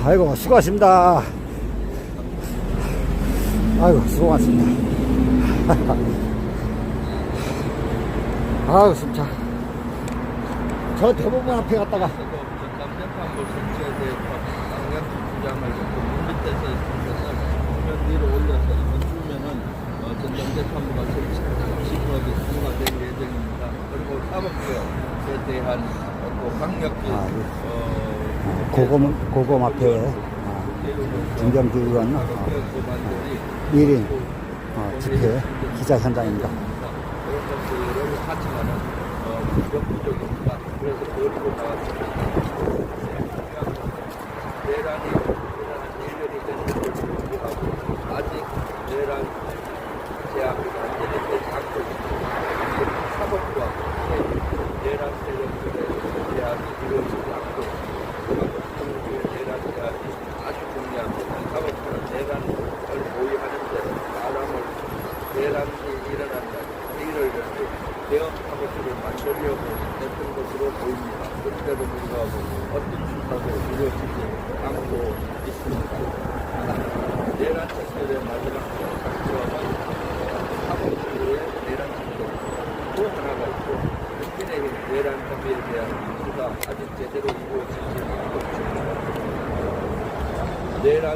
아이고 수고하십니다. 아이고 수고 많습니다. 아이고 진짜 저 대법원 앞에 갔다가 남녀판고 설치에 대해서 강력히 주장을 했고 밑에서 수면 위로 올려서 이번 주면은 전정재판부가 설치하기 통과될 예정입니다. 그리고 사법부에 대한 또 강력히 고검 앞에 중경주의원 1인 집회 기자 현장입니다. 그런 것들을 하지만은 역부족입니다. 그래서 그리고 나왔습니다. 내란이 일년이 됐는데도 불구하고 아직 내란 제압이 완전히 되지 않고 있습니다. 사법부와 내란 세력들의 제압이 이루어지지 않고 그만큼 내란 제압이 아주 중요합니다. 사법부는 내란을 보유하는데 사람을 내란이 일어난다. 이를 대형 사법부를 만들려고 했던 것으로 보입니다. 그런데도 불구하고 어떤 수사도 이루어지지 않고 있습니다. 내란 작전의 마지막 작전은 사법부의 내란 작전 또 하나가 있고 국민의힘 내란 혐의에 대한 수사 아직 제대로 이루어지지 않고 있습니다. 내란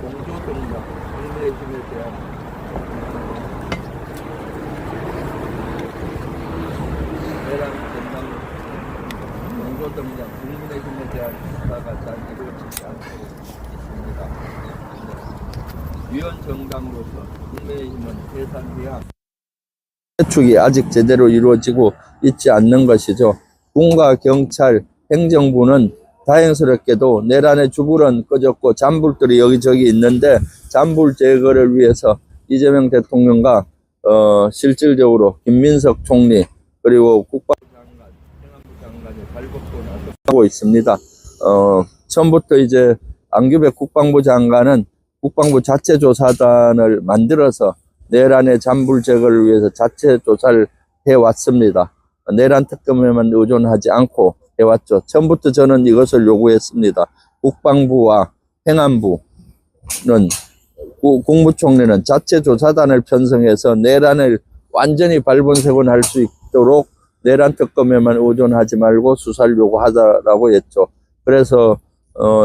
공조동작 국민의힘에 대한 내란 전당 공조동작 국민의힘에 대한 수사가 잘 이루어지지 않고 있습니다. 위원 정당으로서 국민의힘은 해산해야 해축이 아직 제대로 이루어지고 있지 않는 것이죠. 군과 경찰, 행정부는 다행스럽게도 내란의 주불은 꺼졌고 잔불들이 여기저기 있는데 잔불 제거를 위해서 이재명 대통령과 실질적으로 김민석 총리 그리고 국방부 장관, 행안부 장관이 발벗고 나서고 있습니다. 처음부터 이제 안규백 국방부 장관은 국방부 자체조사단을 만들어서 내란의 잔불 제거를 위해서 자체 조사를 해왔습니다. 내란 특검에만 의존하지 않고 해왔죠. 처음부터 저는 이것을 요구했습니다. 국방부와 행안부는 국무총리는 자체 조사단을 편성해서 내란을 완전히 발본색원할 수 있도록 내란 특검에만 의존하지 말고 수사를 요구하자라고 했죠. 그래서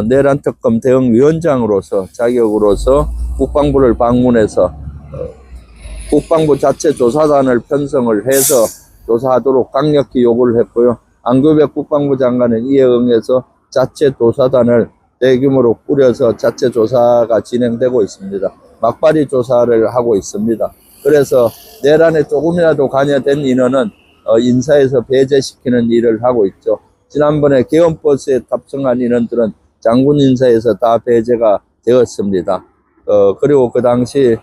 내란 특검 대응위원장으로서 자격으로서 국방부를 방문해서 국방부 자체 조사단을 편성을 해서 조사하도록 강력히 요구를 했고요. 안규백 국방부 장관은 이에 응해서 자체 조사단을 대규모로 꾸려서 자체 조사가 진행되고 있습니다. 막바리 조사를 하고 있습니다. 그래서 내란에 조금이라도 관여된 인원은 인사에서 배제시키는 일을 하고 있죠. 지난번에 개헌버스에 탑승한 인원들은 장군 인사에서 다 배제가 되었습니다. 그리고 그 당시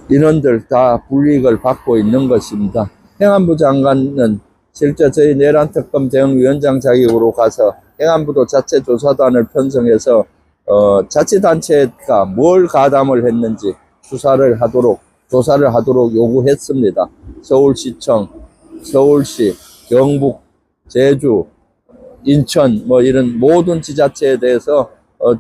인원들 다 불이익을 받고 있는 것입니다. 행안부 장관은 실제 저희 내란특검 대응위원장 자격으로 가서 행안부도 자체 조사단을 편성해서 자치단체가 뭘 가담을 했는지 조사를 하도록 요구했습니다. 서울시청, 서울시, 경북, 제주, 인천 이런 모든 지자체에 대해서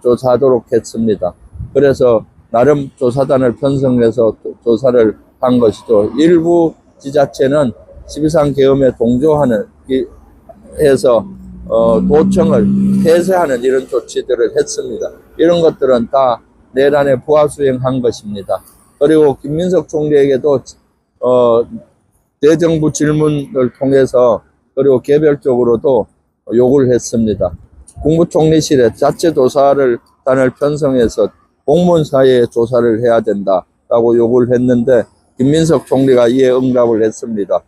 조사하도록 했습니다. 그래서 나름 조사단을 편성해서 조사를 한 것이죠. 일부 지자체는 12.3 계엄에 동조하는 해서 도청을 폐쇄하는 이런 조치들을 했습니다. 이런 것들은 다 내란에 부하수행한 것입니다. 그리고 김민석 총리에게도 대정부 질문을 통해서 그리고 개별적으로도 요구를 했습니다. 국무총리실에 자체 조사를 단을 편성해서 공무원 사이에 조사를 해야 된다라고 요구를 했는데 김민석 총리가 이에 응답을 했습니다.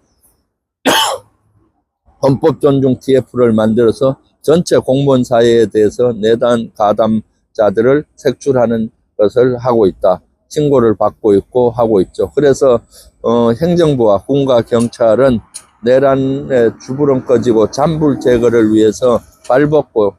헌법 존중 TF를 만들어서 전체 공무원 사회에 대해서 내란 가담자들을 색출하는 것을 하고 있다. 신고를 받고 있고 하고 있죠. 그래서 행정부와 군과 경찰은 내란의 주불은 꺼지고 잔불 제거를 위해서 발벗고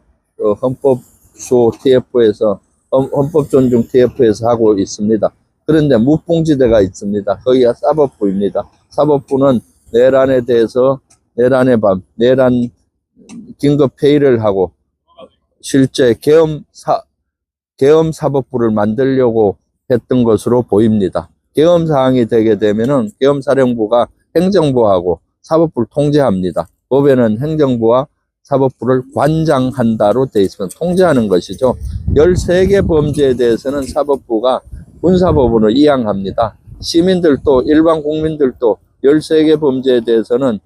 헌법소 TF에서 헌법 존중 TF에서 하고 있습니다. 그런데 무풍지대가 있습니다. 거기가 사법부입니다. 사법부는 내란에 대해서 내란의 밤, 내란 긴급 회의를 하고 실제 계엄사법부를 만들려고 했던 것으로 보입니다. 계엄사항이 되게 되면은 계엄사령부가 행정부하고 사법부를 통제합니다. 법에는 행정부와 사법부를 관장한다로 되어 있으면 통제하는 것이죠. 13개 범죄에 대해서는 사법부가 군사법원을 이양합니다. 시민들도 일반 국민들도 13개 범죄에 대해서는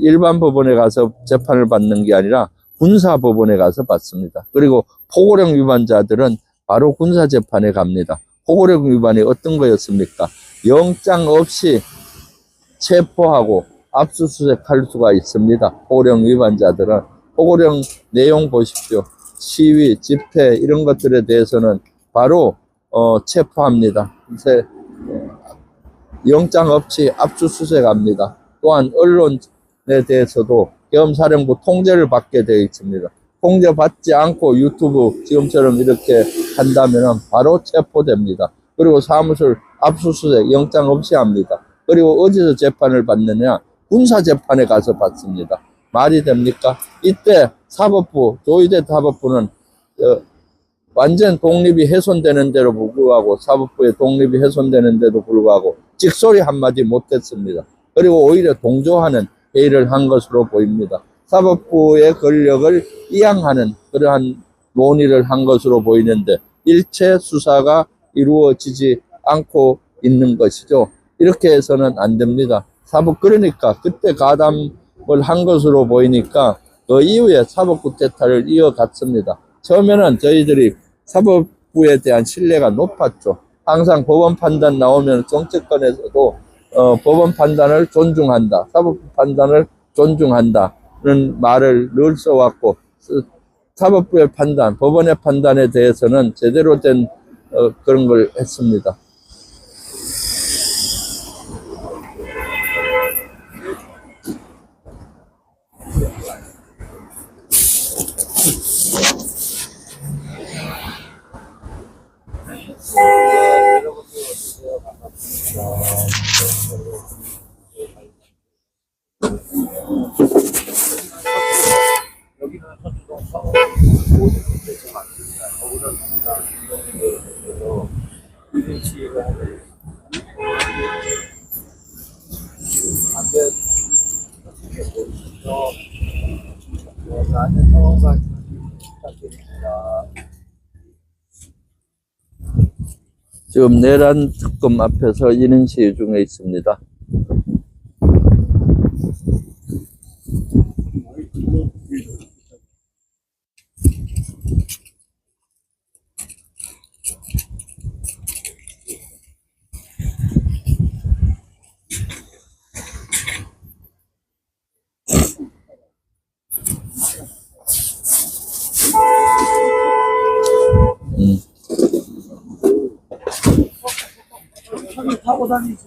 일반 법원에 가서 재판을 받는 게 아니라 군사법원에 가서 받습니다. 그리고 포고령 위반자들은 바로 군사재판에 갑니다. 포고령 위반이 어떤 거였습니까? 영장 없이 체포하고 압수수색할 수가 있습니다. 포고령 위반자들은. 포고령 내용 보십시오. 시위, 집회 이런 것들에 대해서는 바로 체포합니다. 그래서 영장 없이 압수수색합니다. 또한 언론에 대해서도 계엄사령부 통제를 받게 되어 있습니다. 통제받지 않고 유튜브 지금처럼 이렇게 한다면 바로 체포됩니다. 그리고 사무소를 압수수색 영장 없이 합니다. 그리고 어디서 재판을 받느냐? 군사재판에 가서 받습니다. 말이 됩니까? 이때 사법부, 조희대 사법부는 완전 독립이 훼손되는데도 불구하고 사법부의 독립이 훼손되는데도 불구하고 찍소리 한마디 못했습니다. 그리고 오히려 동조하는 회의를 한 것으로 보입니다. 사법부의 권력을 이양하는 그러한 논의를 한 것으로 보이는데 일체 수사가 이루어지지 않고 있는 것이죠. 이렇게 해서는 안 됩니다. 그러니까 그때 가담을 한 것으로 보이니까 그 이후에 사법부 대타를 이어갔습니다. 처음에는 저희들이 사법부에 대한 신뢰가 높았죠. 항상 법원 판단 나오면 정치권에서도 법원 판단을 존중한다. 사법부 판단을 존중한다는 말을 늘 써왔고 사법부의 판단, 법원의 판단에 대해서는 제대로 된 그런 걸 했습니다. 여기는 서초동 서울 모든 곳에서 많습니다. 거기는 그래서 이런 시위를 하는 안돼 나는 상황과 부탁드립니다. 지금 내란 특검 앞에서 이런 시위 중에 있습니다. 타고 다니지.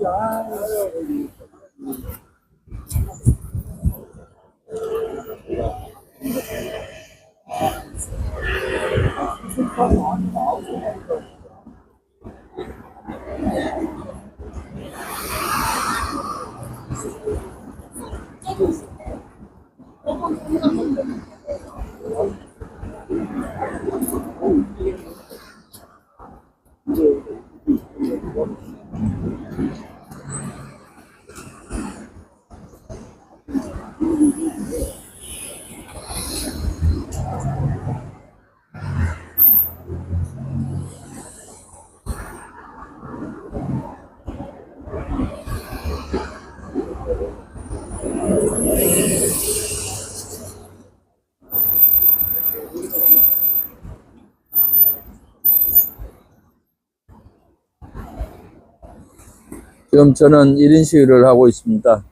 지금 저는 1인 시위를 하고 있습니다.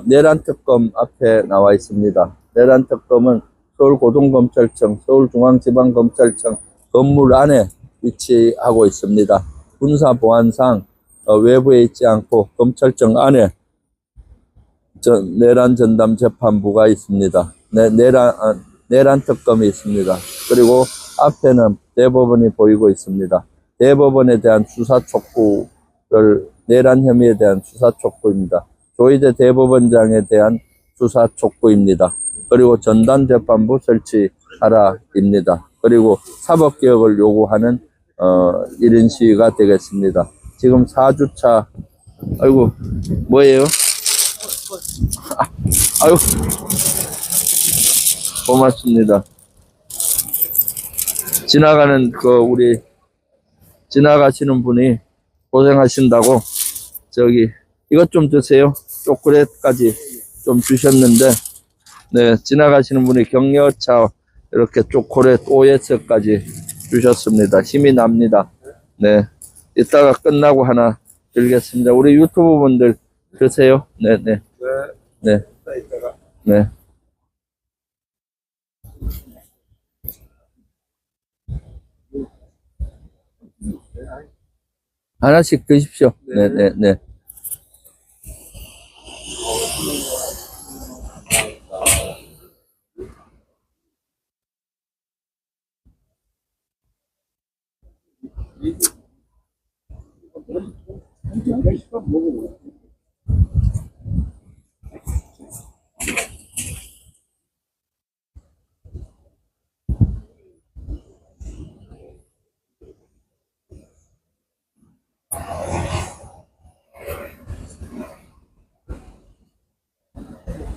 내란특검 앞에 나와 있습니다. 내란특검은 서울고등검찰청, 서울중앙지방검찰청 건물 안에 위치하고 있습니다. 군사보안상 외부에 있지 않고 검찰청 안에 내란전담재판부가 있습니다. 내란특검이 있습니다. 그리고 앞에는 대법원이 보이고 있습니다. 대법원에 대한 수사 촉구를 내란 혐의에 대한 수사 촉구입니다. 조희대 대법원장에 대한 수사 촉구입니다. 그리고 전담재판부 설치 하라입니다. 그리고 사법개혁을 요구하는 1인 시위가 되겠습니다. 지금 4주차, 아이고, 뭐예요? 아이고, 고맙습니다. 지나가시는 분이 고생하신다고, 이것 좀 드세요. 초콜릿까지 좀 주셨는데, 네, 지나가시는 분이 격려차, 이렇게 초콜릿 OS까지 주셨습니다. 힘이 납니다. 네. 이따가 끝나고 하나 드리겠습니다. 우리 유튜브 분들 드세요. 네네. 네. 네. 하나씩 드십시오. 네네네.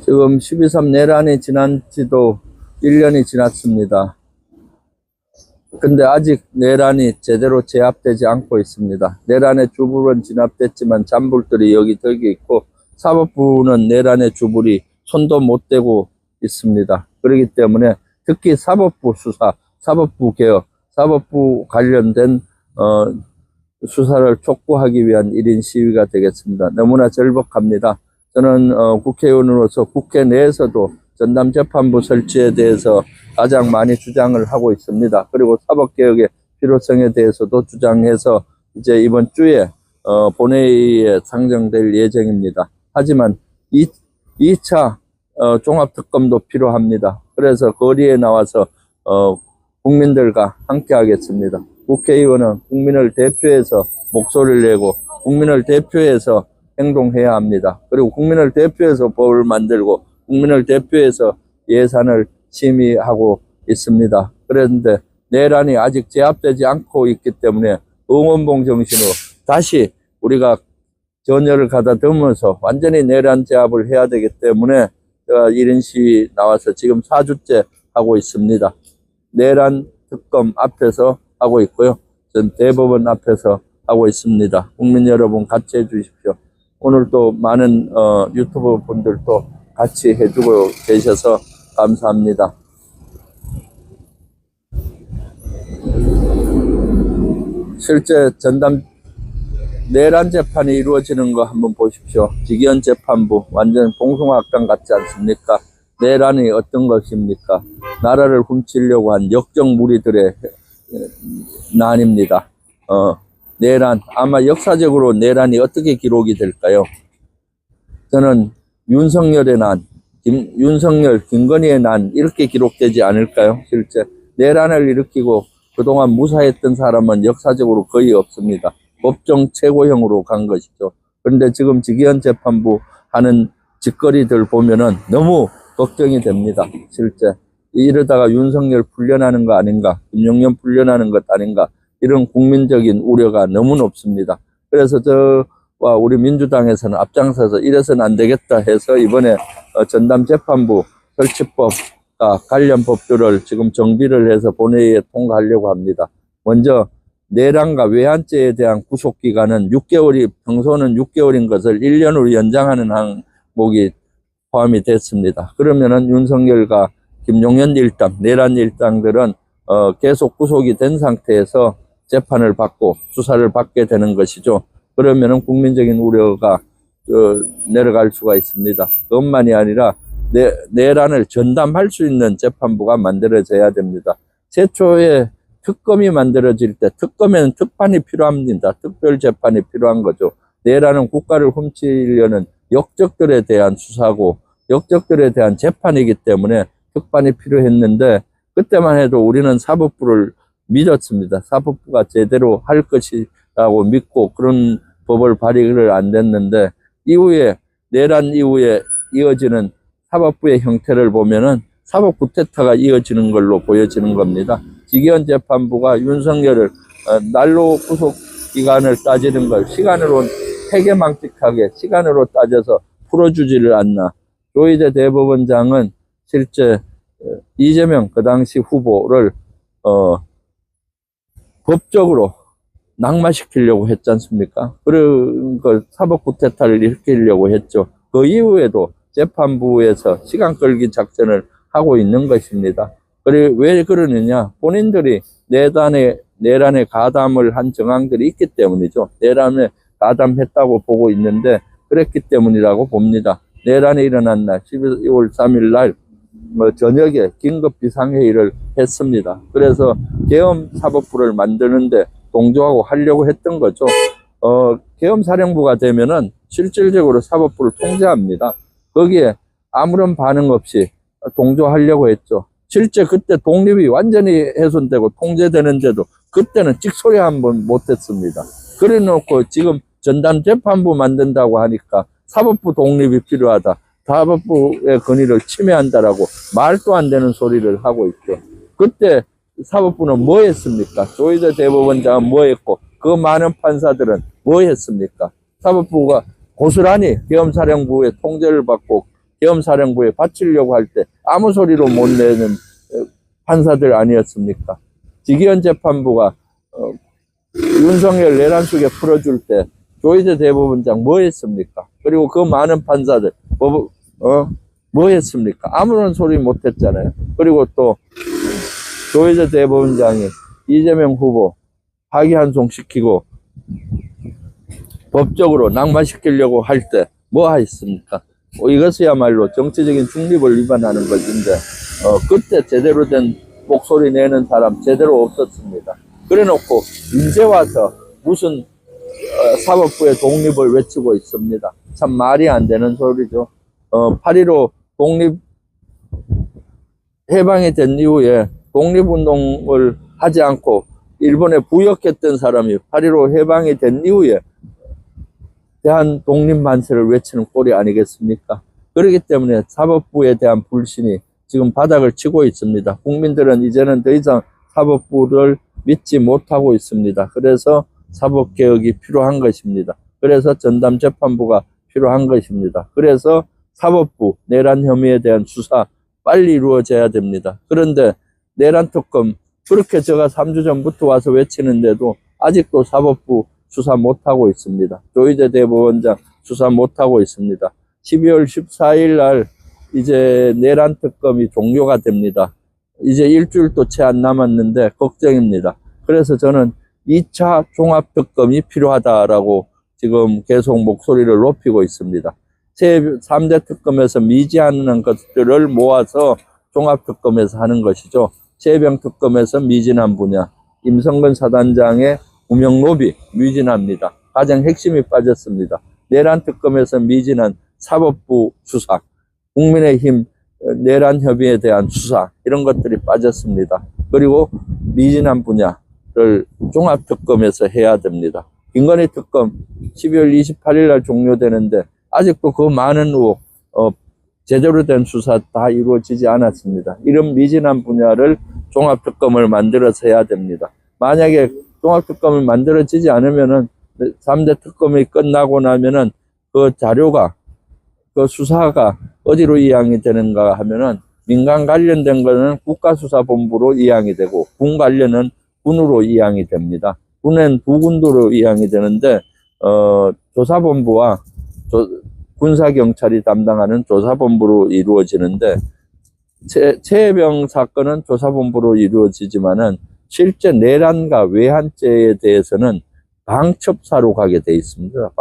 지금 12.3 내란이 지난 지도 1년이 지났습니다. 근데 아직 내란이 제대로 제압되지 않고 있습니다. 내란의 주불은 진압됐지만 잔불들이 여기저기 있고 사법부는 내란의 주불이 손도 못 대고 있습니다. 그렇기 때문에 특히 사법부 수사, 사법부 개혁, 사법부 관련된 수사를 촉구하기 위한 1인 시위가 되겠습니다. 너무나 절박합니다. 저는 국회의원으로서 국회 내에서도 전담재판부 설치에 대해서 가장 많이 주장을 하고 있습니다. 그리고 사법개혁의 필요성에 대해서도 주장해서 이제 이번 주에 본회의에 상정될 예정입니다. 하지만 2차 종합특검도 필요합니다. 그래서 거리에 나와서 국민들과 함께 하겠습니다. 국회의원은 국민을 대표해서 목소리를 내고 국민을 대표해서 행동해야 합니다. 그리고 국민을 대표해서 법을 만들고 국민을 대표해서 예산을 심의하고 있습니다. 그런데 내란이 아직 제압되지 않고 있기 때문에 응원봉 정신으로 다시 우리가 전열을 가다듬어서 완전히 내란 제압을 해야 되기 때문에 1인 시위 나와서 지금 4주째 하고 있습니다. 내란 특검 앞에서 하고 있고요. 전 대법원 앞에서 하고 있습니다. 국민 여러분 같이 해주십시오. 오늘 또 많은 유튜브 분들도 같이 해주고 계셔서 감사합니다. 실제 내란 재판이 이루어지는 거 한번 보십시오. 직위원 재판부 완전 봉숭아학당 같지 않습니까? 내란이 어떤 것입니까? 나라를 훔치려고 한 역적 무리들의 난입니다. 내란, 아마 역사적으로 내란이 어떻게 기록이 될까요? 저는 윤석열의 난, 윤석열, 김건희의 난, 이렇게 기록되지 않을까요? 실제 내란을 일으키고 그동안 무사했던 사람은 역사적으로 거의 없습니다. 법정 최고형으로 간 것이죠. 그런데 지금 직위원 재판부 하는 짓거리들 보면은 너무 걱정이 됩니다. 실제 이러다가 윤석열 풀려나는 거 아닌가, 김용현 풀려나는 것 아닌가, 이런 국민적인 우려가 너무 높습니다. 그래서 저와 우리 민주당에서는 앞장서서 이래서는 안 되겠다 해서 이번에 전담재판부 설치법과 관련 법들을 지금 정비를 해서 본회의에 통과하려고 합니다. 먼저 내란과 외환죄에 대한 구속기간은 6개월이, 평소는 6개월인 것을 1년으로 연장하는 항목이 포함이 됐습니다. 그러면은 윤석열과 김용현 일당, 내란 일당들은 계속 구속이 된 상태에서 재판을 받고 수사를 받게 되는 것이죠. 그러면은 국민적인 우려가 내려갈 수가 있습니다. 그것만이 아니라 내란을 전담할 수 있는 재판부가 만들어져야 됩니다. 최초에 특검이 만들어질 때 특검에는 특판이 필요합니다. 특별 재판이 필요한 거죠. 내란은 국가를 훔치려는 역적들에 대한 수사고 역적들에 대한 재판이기 때문에 특판이 필요했는데 그때만 해도 우리는 사법부를 믿었습니다. 사법부가 제대로 할 것이라고 믿고 그런 법을 발의를 안 됐는데 이후에 내란 이후에 이어지는 사법부의 형태를 보면은 사법 구태타가 이어지는 걸로 보여지는 겁니다. 지기현 재판부가 윤석열을 날로 구속 기간을 따지는 걸 시간으로 해괴망측하게 시간으로 따져서 풀어주지를 않나. 조희대 대법원장은 실제 이재명 그 당시 후보를 법적으로 낙마시키려고 했지 않습니까? 그런 걸 사법 구태타를 일으키려고 했죠. 그 이후에도 재판부에서 시간 끌기 작전을 하고 있는 것입니다. 그리고 왜 그러느냐? 본인들이 내란에 가담을 한 정황들이 있기 때문이죠. 내란에 가담했다고 보고 있는데 그랬기 때문이라고 봅니다. 내란이 일어난 날 12월 3일 날 저녁에 긴급 비상회의를 했습니다. 그래서 계엄사법부를 만드는데 동조하고 하려고 했던 거죠. 계엄사령부가 되면은 실질적으로 사법부를 통제합니다. 거기에 아무런 반응 없이 동조하려고 했죠. 실제 그때 독립이 완전히 훼손되고 통제되는데도 그때는 찍소리 한 번 못했습니다. 그래 놓고 지금 전담재판부 만든다고 하니까 사법부 독립이 필요하다. 사법부의 권위를 침해한다라고 말도 안 되는 소리를 하고 있죠. 그때 사법부는 뭐 했습니까? 조희대 대법원장은 뭐 했고 그 많은 판사들은 뭐 했습니까? 사법부가 고스란히 계엄사령부의 통제를 받고 계엄사령부에 바치려고 할 때 아무 소리로 못 내는 판사들 아니었습니까? 지기현 재판부가 윤석열 내란 수계 풀어줄 때 조희대 대법원장 뭐 했습니까? 그리고 그 많은 판사들 뭐 했습니까? 아무런 소리 못 했잖아요. 그리고 또 조희대 대법원장이 이재명 후보 파기환송시키고 법적으로 낙마시키려고 할 때 뭐 했습니까? 이것이야말로 정치적인 중립을 위반하는 것인데 그때 제대로 된 목소리 내는 사람 제대로 없었습니다. 그래놓고 이제 와서 무슨 사법부의 독립을 외치고 있습니다. 참 말이 안 되는 소리죠. 8.15 독립 해방이 된 이후에 독립운동을 하지 않고 일본에 부역했던 사람이 8.15 해방이 된 이후에 대한 독립 만세를 외치는 꼴이 아니겠습니까? 그렇기 때문에 사법부에 대한 불신이 지금 바닥을 치고 있습니다. 국민들은 이제는 더 이상 사법부를 믿지 못하고 있습니다. 그래서 사법개혁이 필요한 것입니다. 그래서 전담재판부가 필요한 것입니다. 그래서 사법부 내란 혐의에 대한 수사 빨리 이루어져야 됩니다. 그런데 내란 특검 그렇게 제가 3주 전부터 와서 외치는데도 아직도 사법부 수사 못하고 있습니다. 조희대 대법원장 수사 못하고 있습니다. 12월 14일 날 이제 내란 특검이 종료가 됩니다. 이제 일주일도 채 안 남았는데 걱정입니다. 그래서 저는 2차 종합특검이 필요하다라고 지금 계속 목소리를 높이고 있습니다. 3대 특검에서 미지하는 것들을 모아서 종합특검에서 하는 것이죠. 최병특검에서 미진한 분야, 임성근 사단장의 구명로비 미진합니다. 가장 핵심이 빠졌습니다. 내란특검에서 미진한 사법부 수사, 국민의힘 내란 협의에 대한 수사 이런 것들이 빠졌습니다. 그리고 미진한 분야를 종합특검에서 해야 됩니다. 김건희 특검 12월 28일 날 종료되는데 아직도 그 많은 의혹 제대로 된 수사 다 이루어지지 않았습니다. 이런 미진한 분야를 종합특검을 만들어서 해야 됩니다. 만약에 종합특검을 만들어지지 않으면은 3대 특검이 끝나고 나면은 그 자료가 그 수사가 어디로 이양이 되는가 하면은 민간 관련된 거는 국가수사본부로 이양이 되고 군 관련은 군으로 이양이 됩니다. 군은 두 군도로 이양이 되는데 조사본부와 군사경찰이 담당하는 조사본부로 이루어지는데 최혜병 사건은 조사본부로 이루어지지만은 실제 내란과 외환죄에 대해서는 방첩사로 가게 돼 있습니다.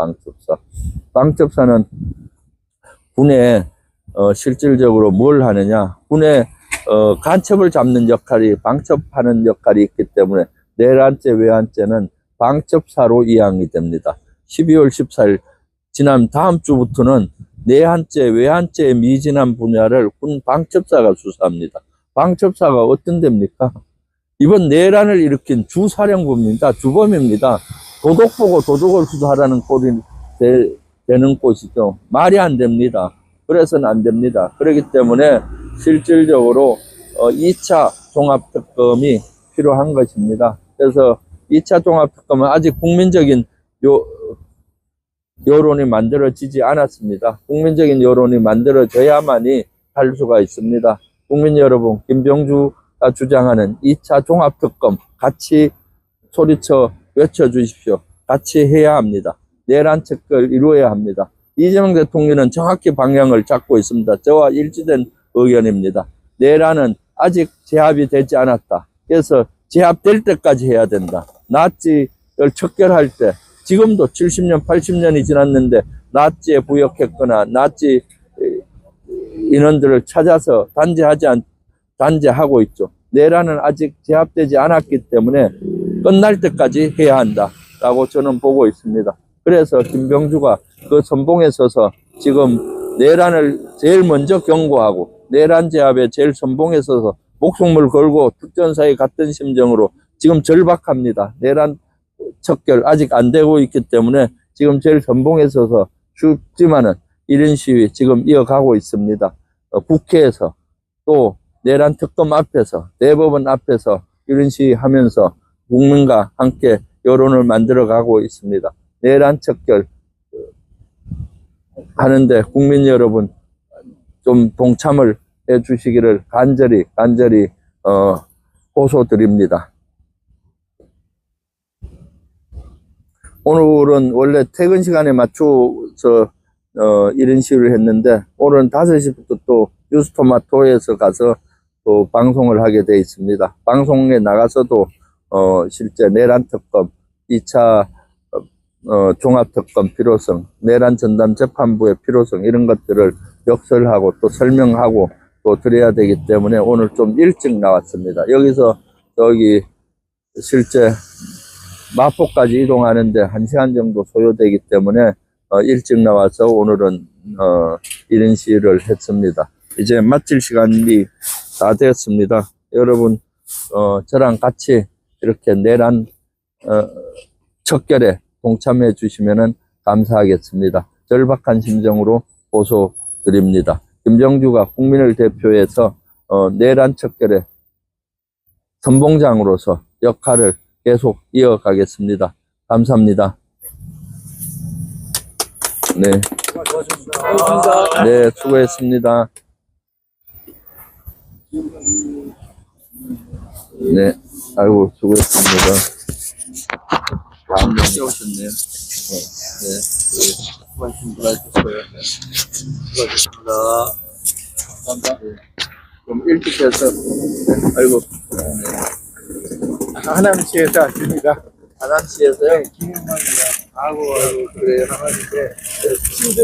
방첩사는 군에 실질적으로 뭘 하느냐, 군에 간첩을 잡는 역할이 방첩하는 역할이 있기 때문에 내란죄 외환죄는 방첩사로 이양이 됩니다. 12월 14일 지난 다음 주부터는 내한죄 외환죄의 미진한 분야를 군 방첩사가 수사합니다. 방첩사가 어떤 데입니까? 이번 내란을 일으킨 주사령부입니다. 주범입니다. 도둑 보고 도둑을 수사하라는 꼴이 되는 곳이죠. 말이 안 됩니다. 그래서는 안 됩니다. 그렇기 때문에 실질적으로 2차 종합특검이 필요한 것입니다. 그래서 2차 종합특검은 아직 국민적인 여론이 만들어지지 않았습니다. 국민적인 여론이 만들어져야만이 할 수가 있습니다. 국민 여러분, 김병주가 주장하는 2차 종합특검 같이 소리쳐 외쳐주십시오. 같이 해야 합니다. 내란 척결 이루어야 합니다. 이재명 대통령은 정확히 방향을 잡고 있습니다. 저와 일치된 의견입니다. 내란은 아직 제압이 되지 않았다. 그래서 제압될 때까지 해야 된다. 나치를 척결할 때, 지금도 70년, 80년이 지났는데 나치에 부역했거나 나치 인원들을 찾아서 단죄하고 있죠. 내란은 아직 제압되지 않았기 때문에 끝날 때까지 해야 한다라고 저는 보고 있습니다. 그래서 김병주가 그 선봉에 서서 지금 내란을 제일 먼저 경고하고 내란 제압에 제일 선봉에 서서 목숨을 걸고 특전사에 같은 심정으로 지금 절박합니다. 내란 척결 아직 안 되고 있기 때문에 지금 제일 선봉에 서서 춥지만은 이런 시위 지금 이어가고 있습니다. 국회에서 또 내란 특검 앞에서 대법원 앞에서 이런 시위하면서 국민과 함께 여론을 만들어가고 있습니다. 내란 척결 하는데 국민 여러분 좀 동참을 해 주시기를 간절히 호소드립니다. 오늘은 원래 퇴근 시간에 맞춰서 이런 시위를 했는데 오늘은 5시부터 또 뉴스토마토에서 가서 또 방송을 하게 되어 있습니다. 방송에 나가서도 실제 내란 특검 2차 종합특검 필요성, 내란 전담 재판부의 필요성 이런 것들을 역설하고 또 설명하고 또 드려야 되기 때문에 오늘 좀 일찍 나왔습니다. 여기서 저기 실제 마포까지 이동하는데 1시간 정도 소요되기 때문에 일찍 나와서 오늘은 이런 시위를 했습니다. 이제 마칠 시간이 다 되었습니다. 여러분 저랑 같이 이렇게 내란 척결에 동참해 주시면 감사하겠습니다. 절박한 심정으로 호소드립니다. 김병주가 국민을 대표해서 내란 척결의 선봉장으로서 역할을 계속 이어가겠습니다. 감사합니다. 네. 네, 수고했습니다. 네, 아이고, 수고했습니다. 다음 날 오셨네요. 네, 수고하셨습니다. 수고하셨습니다. 감사합니다. 좀 일찍 해서, 네, 아이고. 네. 하남시에서 왔습니다. 하남시에서요? 김영만이랑 아이고, 그래요. 나가는데 힘든